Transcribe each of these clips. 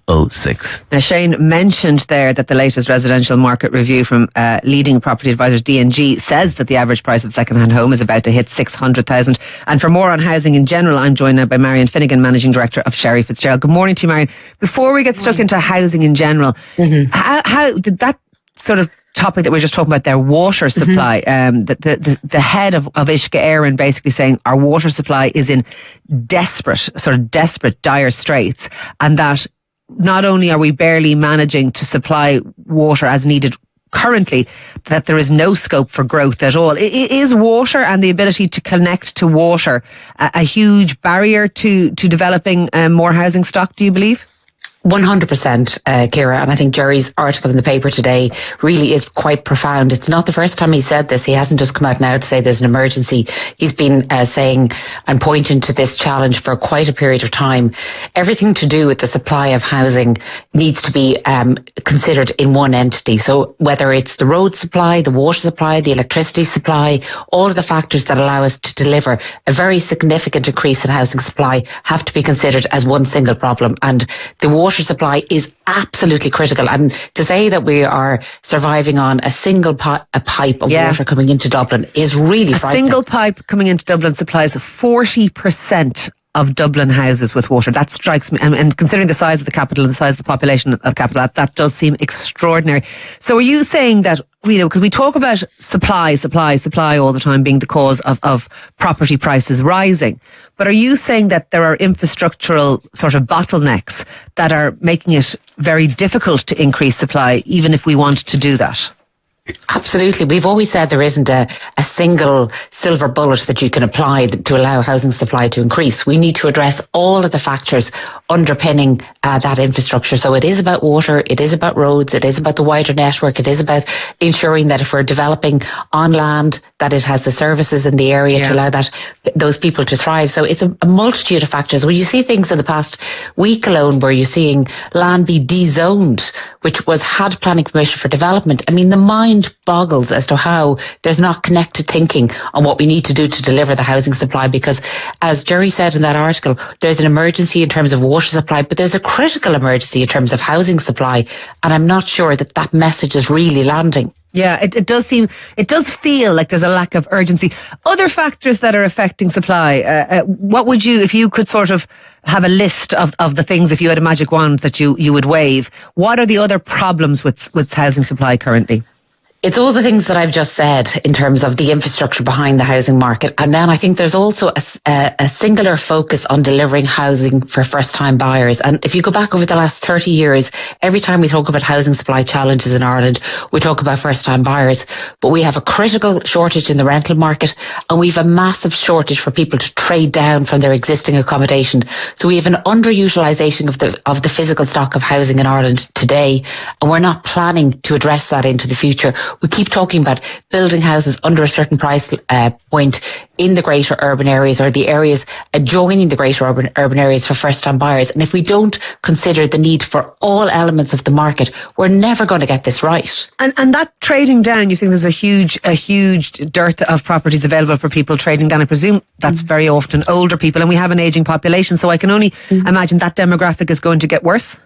0806. Now, Shane mentioned there that the latest residential market review from leading property advisors D&G says that the average price of a second-hand home is about to hit $600,000. And for more on housing in general, I'm joined now by Marian Finnegan, Managing Director of Sherry Fitzgerald. Good morning to you, Marian. Before we get stuck into housing in general, how did that sort of topic that we were just talking about there, water supply, the head of Uisce Éireann basically saying our water supply is in desperate, dire straits, and that not only are we barely managing to supply water as needed currently, that there is no scope for growth at all. Is water and the ability to connect to water a huge barrier to developing more housing stock, do you believe? 100%, Ciara, and I think Jerry's article in the paper today really is quite profound. It's not the first time he said this. He hasn't just come out now to say there's an emergency. He's been saying and pointing to this challenge for quite a period of time. Everything to do with the supply of housing needs to be considered in one entity. So whether it's the road supply, the water supply, the electricity supply, all of the factors that allow us to deliver a very significant increase in housing supply have to be considered as one single problem. And the water supply is absolutely critical, and to say that we are surviving on a single pipe of water coming into Dublin is really frightening. A single pipe coming into Dublin supplies 40% of Dublin houses with water. That strikes me, and considering the size of the capital and the size of the population of capital, that does seem extraordinary. So are you saying that, because we talk about supply all the time being the cause of property prices rising, but are you saying that there are infrastructural sort of bottlenecks that are making it very difficult to increase supply, even if we want to do that? Absolutely. We've always said there isn't a single silver bullet that you can apply to allow housing supply to increase. We need to address all of the factors underpinning that infrastructure. So it is about water, it is about roads, it is about the wider network, it is about ensuring that if we're developing on land, that it has the services in the area to allow those people to thrive. So it's a multitude of factors. When you see things in the past week alone where you're seeing land be dezoned, which had planning permission for development, I mean, the mind boggles as to how there's not connected thinking on what we need to do to deliver the housing supply, because as Jerry said in that article, there's an emergency in terms of water supply, but there's a critical emergency in terms of housing supply, and I'm not sure that message is really landing. Yeah, it does feel like there's a lack of urgency. Other factors that are affecting supply, what would you, if you could sort of have a list of the things, if you had a magic wand that you would wave, what are the other problems with housing supply currently? It's all the things that I've just said in terms of the infrastructure behind the housing market. And then I think there's also a singular focus on delivering housing for first-time buyers. And if you go back over the last 30 years, every time we talk about housing supply challenges in Ireland, we talk about first-time buyers. But we have a critical shortage in the rental market, and we have a massive shortage for people to trade down from their existing accommodation. So we have an underutilisation of the physical stock of housing in Ireland today, and we're not planning to address that into the future. We keep talking about building houses under a certain price point in the greater urban areas or the areas adjoining the greater urban areas for first-time buyers. And if we don't consider the need for all elements of the market, we're never going to get this right. And that trading down, you think there's a huge dearth of properties available for people trading down? I presume that's very often older people, and we have an ageing population, so I can only imagine that demographic is going to get worse.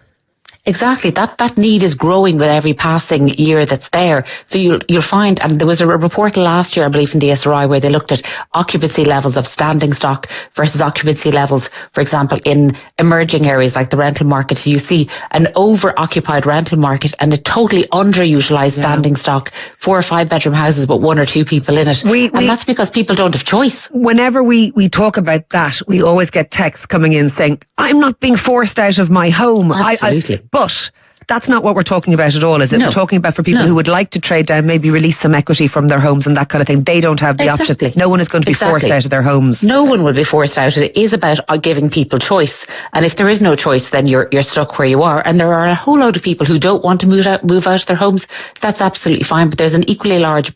Exactly. That need is growing with every passing year that's there. So you'll find, and there was a report last year, I believe, from the SRI where they looked at occupancy levels of standing stock versus occupancy levels, for example, in emerging areas like the rental market. So you see an over-occupied rental market and a totally underutilised standing stock, 4 or 5 bedroom houses but 1 or 2 people in it. And that's because people don't have choice. Whenever we talk about that, we always get texts coming in saying, I'm not being forced out of my home. Absolutely. But that's not what we're talking about at all, is it? No. We're talking about for people who would like to trade down, maybe release some equity from their homes and that kind of thing. They don't have the option. No one is going to be forced out of their homes. No one will be forced out. It is about giving people choice. And if there is no choice, then you're stuck where you are. And there are a whole load of people who don't want to move out of their homes. That's absolutely fine. But there's an equally large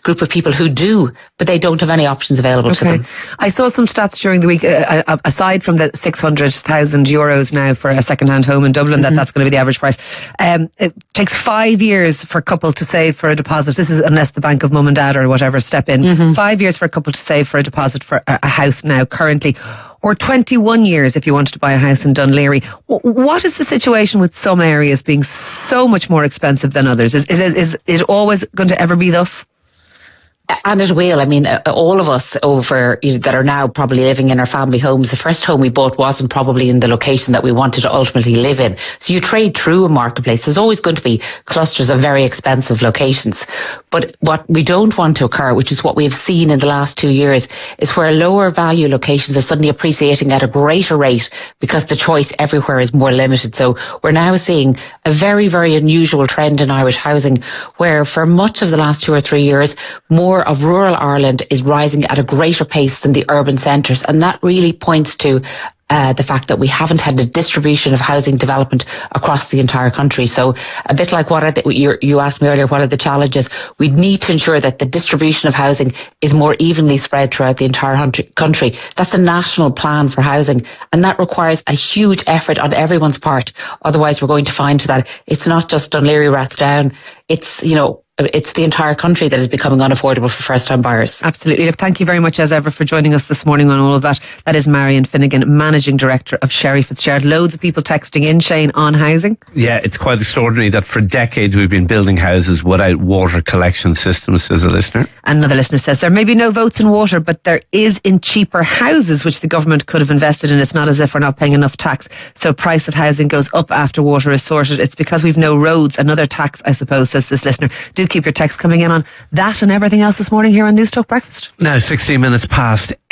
group of people who do, but they don't have any options available to them. I saw some stats during the week, aside from the €600,000 now for a second-hand home in Dublin, that's going to be the average price. It takes 5 years for a couple to save for a deposit. This is unless the bank of mum and dad or whatever step in. 5 years for a couple to save for a deposit for a house now currently. or 21 years if you wanted to buy a house in Dunleary. What is the situation with some areas being so much more expensive than others? Is it always going to ever be thus? And it will. I mean, all of us that are now probably living in our family homes, the first home we bought wasn't probably in the location that we wanted to ultimately live in. So you trade through a marketplace. There's always going to be clusters of very expensive locations. But what we don't want to occur, which is what we've seen in the last 2 years, is where lower value locations are suddenly appreciating at a greater rate because the choice everywhere is more limited. So we're now seeing a very, very unusual trend in Irish housing where for much of the last 2 or 3 years, more of rural Ireland is rising at a greater pace than the urban centres, and that really points to the fact that we haven't had a distribution of housing development across the entire country. So a bit like you asked me earlier, what are the challenges? We need to ensure that the distribution of housing is more evenly spread throughout the entire country. That's a national plan for housing, and that requires a huge effort on everyone's part. Otherwise, we're going to find that it's not just Dunleary, Rathdown. It's the entire country that is becoming unaffordable for first-time buyers. Absolutely. Look, thank you very much, as ever, for joining us this morning on all of that. That is Marian Finnegan, Managing Director of Sherry Fitzgerald. Loads of people texting in, Shane, on housing. Yeah, it's quite extraordinary that for decades we've been building houses without water collection systems, says a listener. Another listener says, there may be no votes in water, but there is in cheaper houses, which the government could have invested in. It's not as if we're not paying enough tax. So price of housing goes up after water is sorted. It's because we've no roads. Another tax, I suppose, says this listener. Do keep your text coming in on that and everything else this morning here on Newstalk Breakfast. Now 16 minutes past